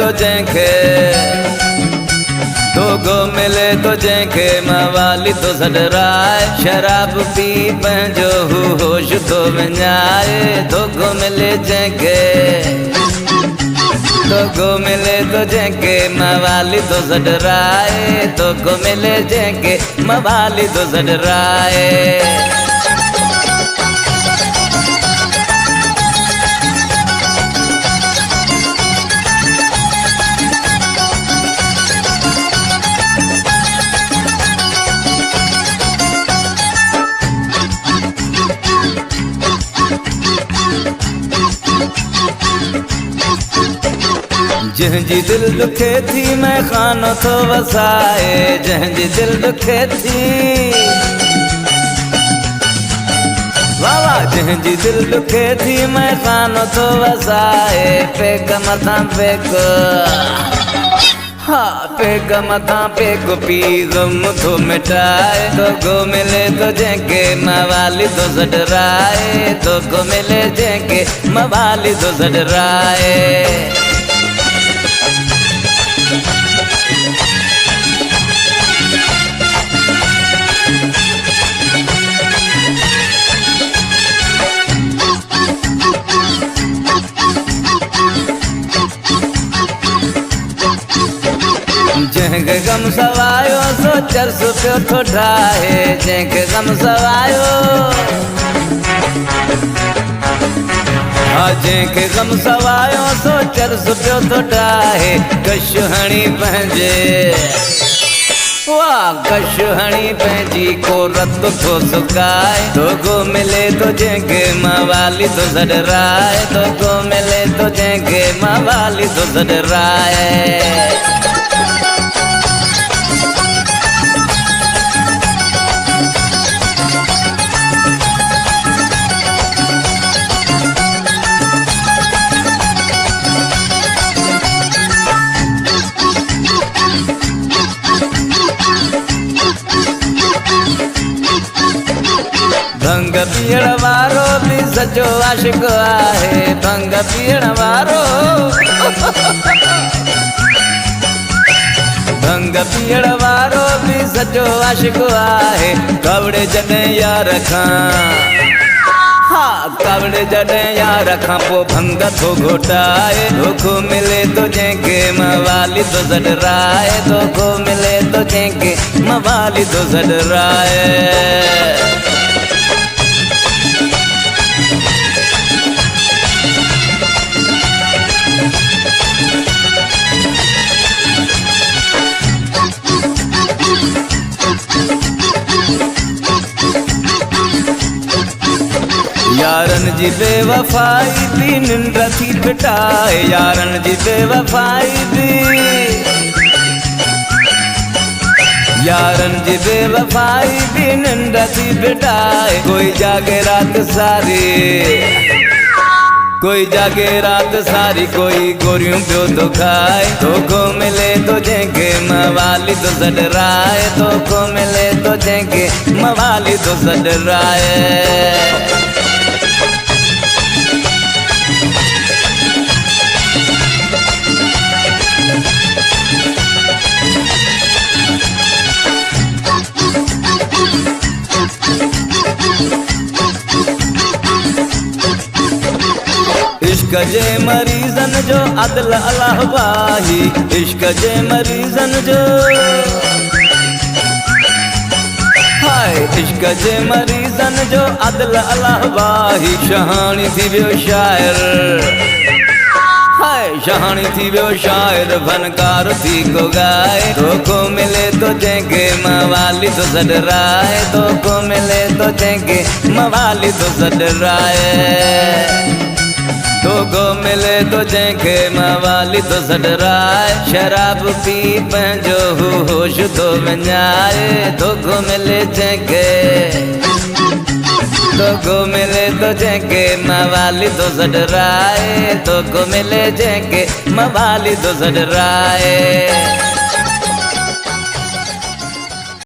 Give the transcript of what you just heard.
तो जंखे दोगो मिले तो जंखे मवाली तो सडराए शराब पी पंहिंजो होश तो विञाए दोगो मिले जंखे दोगो मिले तो जंखे मवाली तो सडराए दोगो मिले जंखे मवाली तो सडराए जंहिंजी दिल दुखे थी मैं खानो थो वसाए जंहिंजी दिल दुखे थी वाह वाह जंहिंजी दिल दुखे थी मैं खानो थो वसाए पेक मथां पेक हाँ पेक मथां पेक पी गम थो मिटाए दोगो मिले तो जंहिंखे मवाली तो सडराए दोगो मिले जंहिंखे मवाली तो सडराए जंहिंखे गम सवायो सो चर्स पियो थो ठाहे जंहिंखे गम सवायो हा जंहिंखे गम सवायो सो चर्स पियो थो ठाहे कश हणी पंहिंजे वाह कश हणी पंहिंजी को रत थो सुकाए दोगो मिले तो जंहिंखे मवाली तो सडराए दोगो मिले तो जंहिंखे मवाली तो सडराए भंग पीअण वारो भी सचो आशिक़ आहे भंग पीअण वारो भंग पीअण वारो भी सचो आशिक़ आहे कवड़े जॾहिं यार खां हाँ कवड़े जॾहिं यार खां पोइ भंग थो घोटाए दोगो मिले तो जंहिंखे मवाली तो सडराए दोगो मिले तो जंहिंखे मवाली तो सडराए यारन जी बेवफाई भी निंड थी फिटाए यारन जी बेवफाई भी यारन जी बेवफाई भी निंड थी फिटाए कोई जागे रात सारी कोई जागे रात सारी कोई गोरियूं पियो थो खाए दोगो मिले तो जंहिंखे मवाली तो सडराए दोगो मिले तो जंहिंखे मवाली तो सडराए इश्क जे मरीज़न जो अदल अल्लाह वाही इश्क जे मरीज़न जो हाय इश्क जे मरीज़न जो अदल अल्लाह वाही शहानी थी वियो शायर हाय शहानी थी वियो शायर फनकार थी को गाए दोगो मिले तो जंहिंखे मवाली तो सडराए दोगो मिले तो जंहिंखे मवाली तो सडराए दोगो मिले तो जंहिंखे मवाली तो सडराए शराब पी पंहिंजो होश तो विञाए दोगो मिले जंहिंखे दोगो मिले तो जंहिंखे मवाली तो सडराए दोगो मिले जंहिंखे मवाली तो सडराए